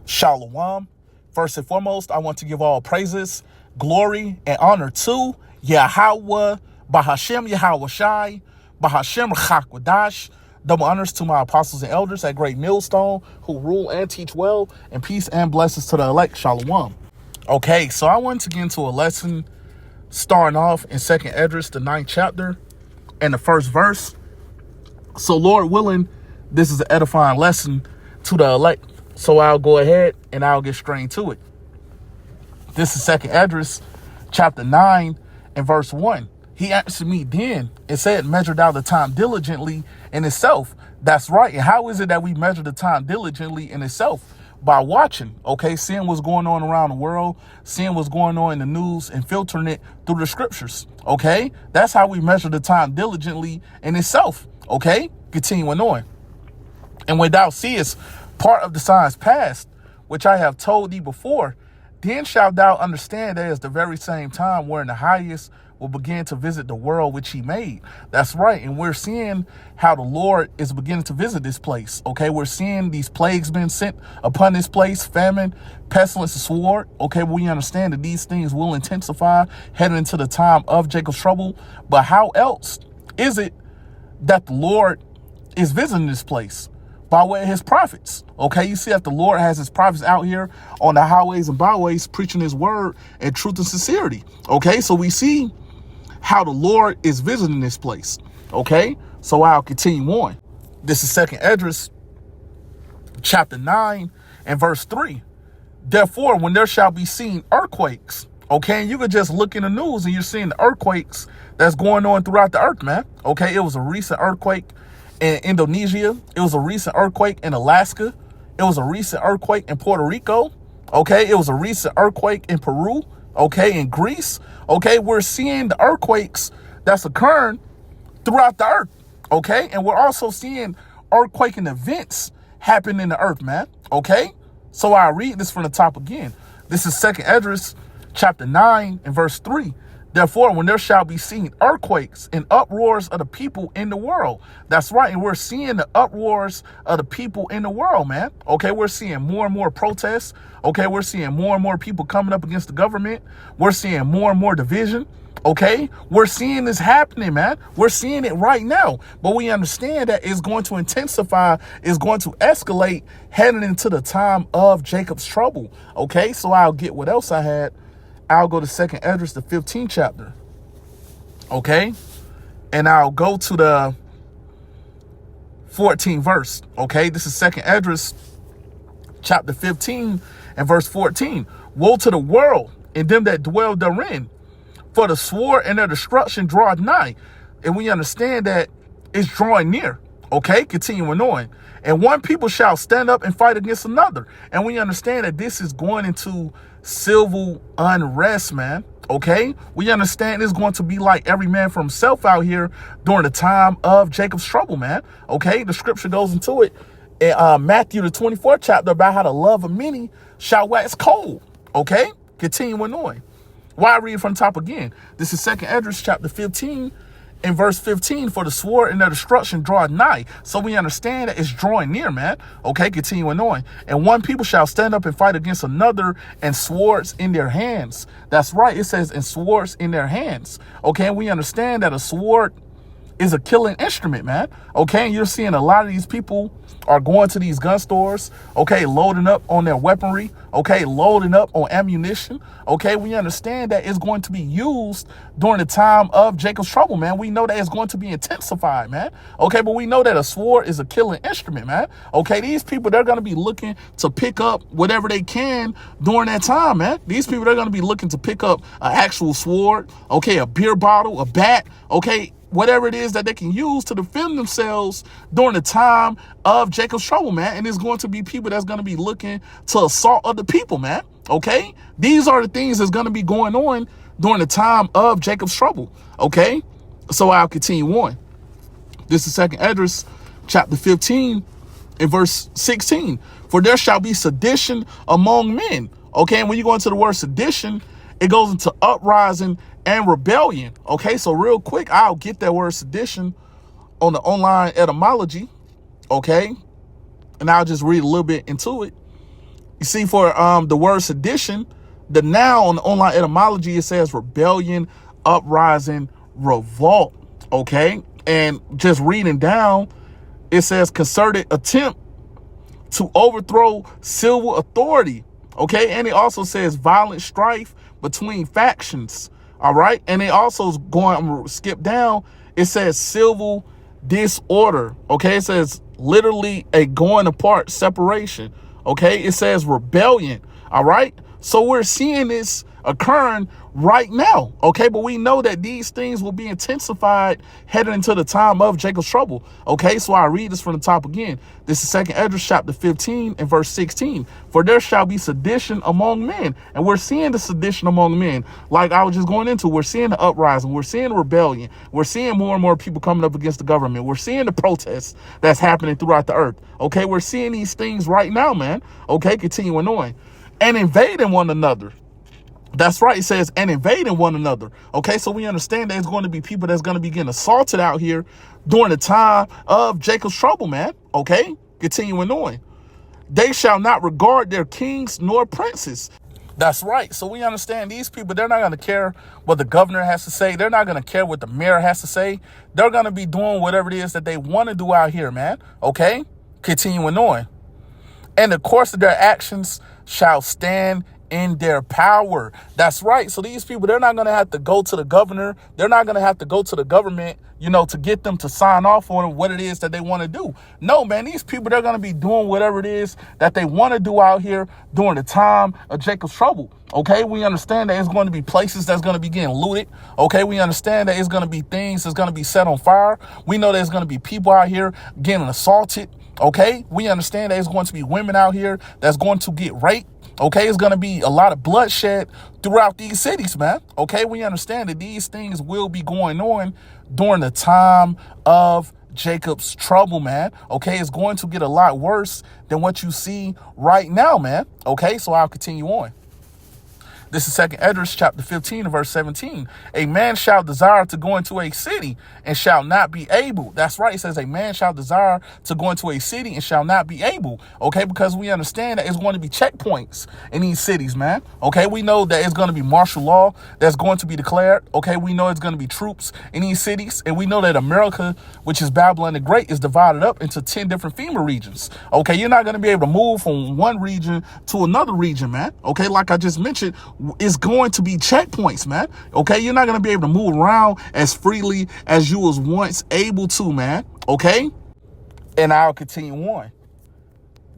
Shalom. First and foremost, I want to give all praises, glory, and honor to Yahweh, Bahashem Yahweh Shai, Bahashem Chakwadash. Double honors to my apostles and elders at Great Millstone who rule and teach well, and peace and blessings to the elect. Shalom. Okay, so I want to get into a lesson starting off in 2nd Esdras, the 9th chapter, and the first verse. So Lord willing, this is an edifying lesson to the elect. So I'll go ahead and I'll get straight into it. This is 2nd Esdras, chapter 9 and verse 1. He answered me then and said, measure thou the time diligently in itself. That's right. And how is it that we measure the time diligently in itself? By watching, okay, seeing what's going on around the world, seeing what's going on in the news and filtering it through the scriptures, okay? That's how we measure the time diligently in itself, okay? Continuing on. And when thou seest part of the signs past, which I have told thee before, then shalt thou understand that it's the very same time wherein the highest will begin to visit the world which he made. That's right. And we're seeing how the Lord is beginning to visit this place. Okay, we're seeing these plagues being sent upon this place, famine, pestilence, and sword. Okay, we understand that these things will intensify heading into the time of Jacob's trouble. But how else is it that the Lord is visiting this place? By way of his prophets. Okay, you see that the Lord has his prophets out here on the highways and byways preaching his word in truth and sincerity. Okay, so we see how the Lord is visiting this place. Okay, so I'll continue on. This is 2nd Esdras, chapter 9 and verse 3. Therefore, when there shall be seen earthquakes, okay, and you could just look in the news and you're seeing the earthquakes that's going on throughout the earth, man. Okay, it was a recent earthquake in Indonesia. It was a recent earthquake in Alaska. It was a recent earthquake in Puerto Rico. Okay, it was a recent earthquake in Peru. Okay, in Greece. Okay, we're seeing the earthquakes that's occurring throughout the earth. Okay, and we're also seeing earthquaking events happen in the earth, man. Okay, so I'll read this from the top again. This is 2nd Esdras, chapter 9 and verse 3. Therefore, when there shall be seen earthquakes and uproars of the people in the world. That's right. And we're seeing the uproars of the people in the world, man. Okay, we're seeing more and more protests. Okay, we're seeing more and more people coming up against the government. We're seeing more and more division. Okay, we're seeing this happening, man. We're seeing it right now. But we understand that it's going to intensify, it's going to escalate heading into the time of Jacob's trouble. Okay, so I'll get what else I had. I'll go to 2nd Esdras, the 15th chapter. Okay, and I'll go to the 14th verse. Okay, this is 2nd Esdras, chapter 15 and verse 14. Woe to the world and them that dwell therein, for the sword and their destruction draweth nigh. And we understand that it's drawing near. Okay, continuing on. And one people shall stand up and fight against another. And we understand that this is going into civil unrest, man. Okay, we understand it's going to be like every man for himself out here during the time of Jacob's trouble, man. Okay, the scripture goes into it in Matthew, the 24th chapter, about how the love of many shall wax cold. Okay, continuing on. Why read from the top again? This is 2nd Esdras, chapter 15 in verse 15, for the sword and their destruction draw nigh. So we understand that it's drawing near, man. Okay, continuing on. And one people shall stand up and fight against another, and swords in their hands. That's right. It says, and swords in their hands. Okay, and we understand that a sword is a killing instrument, man. Okay, and you're seeing a lot of these people are going to these gun stores, okay, loading up on their weaponry, okay, loading up on ammunition. Okay, we understand that it's going to be used during the time of Jacob's trouble, man. We know that it's going to be intensified, man. Okay, but we know that a sword is a killing instrument, man. Okay, these people, they're going to be looking to pick up whatever they can during that time, man. These people, they're going to be looking to pick up an actual sword, okay, a beer bottle, a bat, okay, whatever it is that they can use to defend themselves during the time of Jacob's trouble, man. And it's going to be people that's going to be looking to assault other people, man. Okay, these are the things that's going to be going on during the time of Jacob's trouble. Okay, so I'll continue on. This is 2nd Esdras, chapter 15 and verse 16. For there shall be sedition among men. Okay, and when you go into the word sedition, it goes into uprising and rebellion. Okay, so real quick, I'll get that word sedition on the online etymology. Okay, and I'll just read a little bit into it. You see, for the word sedition, the noun on the online etymology, it says rebellion, uprising, revolt. Okay. And just reading down, it says concerted attempt to overthrow civil authority. Okay. And it also says violent strife between factions. All right. And it also is going, I'm going to skip down. It says civil disorder. Okay. It says literally a going apart separation. Okay. It says rebellion. All right. So we're seeing this occurring right now. Okay. But we know that these things will be intensified heading into the time of Jacob's trouble. Okay. So I read this from the top again. This is 2nd Esdras chapter 15 and verse 16. For there shall be sedition among men. And we're seeing the sedition among men. Like I was just going into, we're seeing the uprising. We're seeing the rebellion. We're seeing more and more people coming up against the government. We're seeing the protests that's happening throughout the earth. Okay. We're seeing these things right now, man. Okay. Continuing on. And invading one another. That's right. It says, and invading one another. Okay. So we understand there's going to be people that's going to be getting assaulted out here during the time of Jacob's trouble, man. Okay. Continuing on. They shall not regard their kings nor princes. That's right. So we understand these people, they're not going to care what the governor has to say. They're not going to care what the mayor has to say. They're going to be doing whatever it is that they want to do out here, man. Okay. Continuing on. And the course of their actions shall stand in their power. That's right. So these people, they're not going to have to go to the governor. They're not going to have to go to the government, to get them to sign off on what it is that they want to do. No, man, these people, they're going to be doing whatever it is that they want to do out here during the time of Jacob's trouble. Okay, we understand that it's going to be places that's going to be getting looted. Okay, we understand that it's going to be things that's going to be set on fire. We know there's going to be people out here getting assaulted. Okay, we understand that it's going to be women out here that's going to get raped. Okay, it's going to be a lot of bloodshed throughout these cities, man. Okay, we understand that these things will be going on during the time of Jacob's trouble, man. Okay, it's going to get a lot worse than what you see right now, man. Okay, so I'll continue on. This is 2nd Esdras chapter 15 and verse 17. A man shall desire to go into a city and shall not be able. That's right. It says a man shall desire to go into a city and shall not be able. Okay, because we understand that it's going to be checkpoints in these cities, man. Okay, we know that it's going to be martial law that's going to be declared. Okay, we know it's going to be troops in these cities. And we know that America, which is Babylon the Great, is divided up into 10 different FEMA regions. Okay, you're not going to be able to move from one region to another region, man. Okay, like I just mentioned, it's going to be checkpoints, man. Okay, you're not going to be able to move around as freely as you was once able to, man. Okay, and I'll continue on.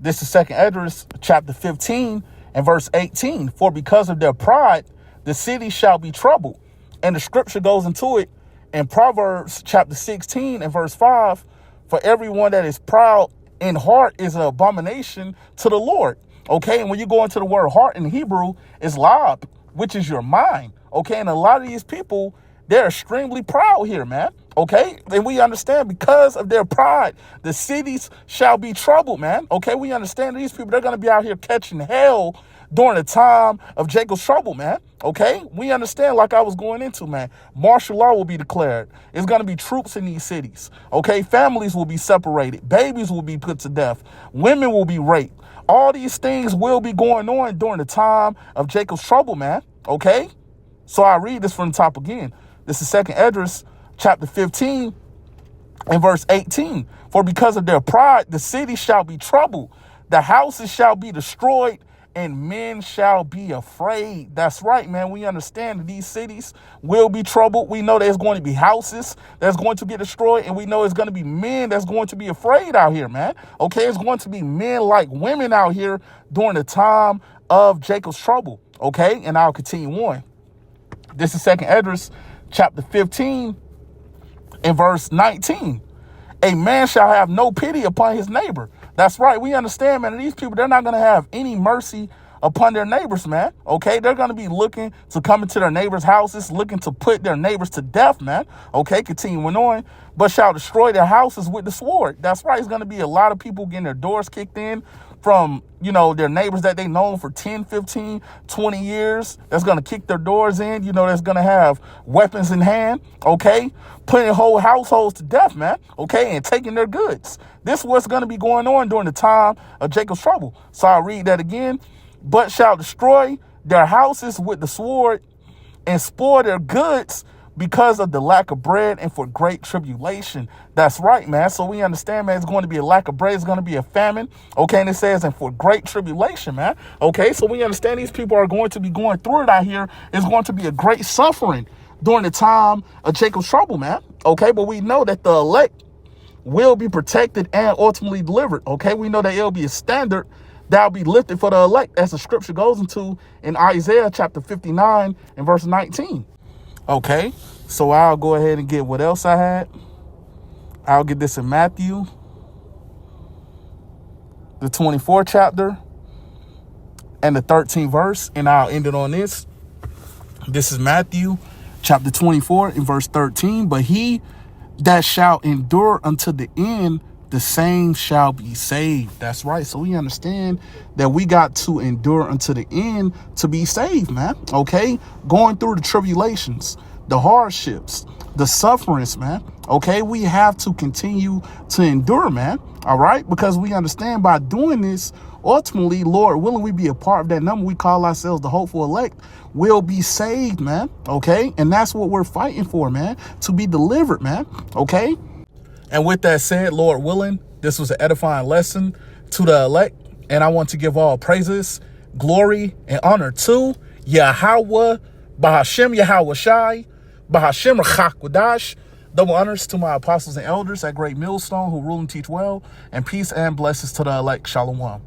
This is 2nd Esdras chapter 15 and verse 18. For because of their pride, the city shall be troubled. And the scripture goes into it in Proverbs chapter 16 and verse 5. For everyone that is proud in heart is an abomination to the Lord. Okay, and when you go into the word heart in Hebrew, it's lab, which is your mind. Okay, and a lot of these people, they're extremely proud here, man. Okay, and we understand because of their pride, the cities shall be troubled, man. Okay, we understand these people, they're going to be out here catching hell during the time of Jacob's trouble, man. Okay, we understand, like I was going into, man, martial law will be declared. It's going to be troops in these cities. Okay, families will be separated. Babies will be put to death. Women will be raped. All these things will be going on during the time of Jacob's trouble, man. Okay, so I read this from the top again. This is 2nd Esdras chapter 15 and verse 18. For because of their pride, the city shall be troubled. The houses shall be destroyed and men shall be afraid. That's right, man. We understand that these cities will be troubled. We know there's going to be houses that's going to get destroyed. And we know it's going to be men that's going to be afraid out here, man. Okay, it's going to be men like women out here during the time of Jacob's trouble. Okay, and I'll continue on. This is 2nd Esdras chapter 15 and verse 19. A man shall have no pity upon his neighbor. That's right. We understand, man. These people, they're not going to have any mercy upon their neighbors, man. Okay, they're going to be looking to come into their neighbors' houses, looking to put their neighbors to death, man. Okay, continuing on. But shall destroy their houses with the sword. That's right. It's going to be a lot of people getting their doors kicked in, from, you know, their neighbors that they know for 10, 15, 20 years, that's going to kick their doors in, you know, that's going to have weapons in hand, okay, putting whole households to death, man, okay, and taking their goods. This is what's going to be going on during the time of Jacob's trouble. So I'll read that again. But shall destroy their houses with the sword and spoil their goods because of the lack of bread and for great tribulation. That's right, man. So we understand, man, it's going to be a lack of bread. It's going to be a famine. Okay. And it says, and for great tribulation, man. Okay. So we understand these people are going to be going through it out here. It's going to be a great suffering during the time of Jacob's trouble, man. Okay. But we know that the elect will be protected and ultimately delivered. Okay. We know that it'll be a standard that'll be lifted for the elect, as the scripture goes into in Isaiah chapter 59 and verse 19. Okay, so I'll go ahead and get what else I had. I'll get this in Matthew, the 24th chapter and the 13th verse, and I'll end it on this. This is Matthew chapter 24 and verse 13. But he that shall endure unto the end, the same shall be saved. That's right. So we understand that we got to endure unto the end to be saved, man. Okay. Going through the tribulations, the hardships, the sufferings, man. Okay. We have to continue to endure, man. All right. Because we understand by doing this, ultimately, Lord willing, we be a part of that number. We call ourselves the hopeful elect. Will be saved, man. Okay. And that's what we're fighting for, man. To be delivered, man. Okay. And with that said, Lord willing, this was an edifying lesson to the elect. And I want to give all praises, glory, and honor to Yahweh, Bahashem Yahweh Shai, Bahashem Rachakwadash. Double honors to my apostles and elders at Great Millstone who rule and teach well, and peace and blessings to the elect. Shalom.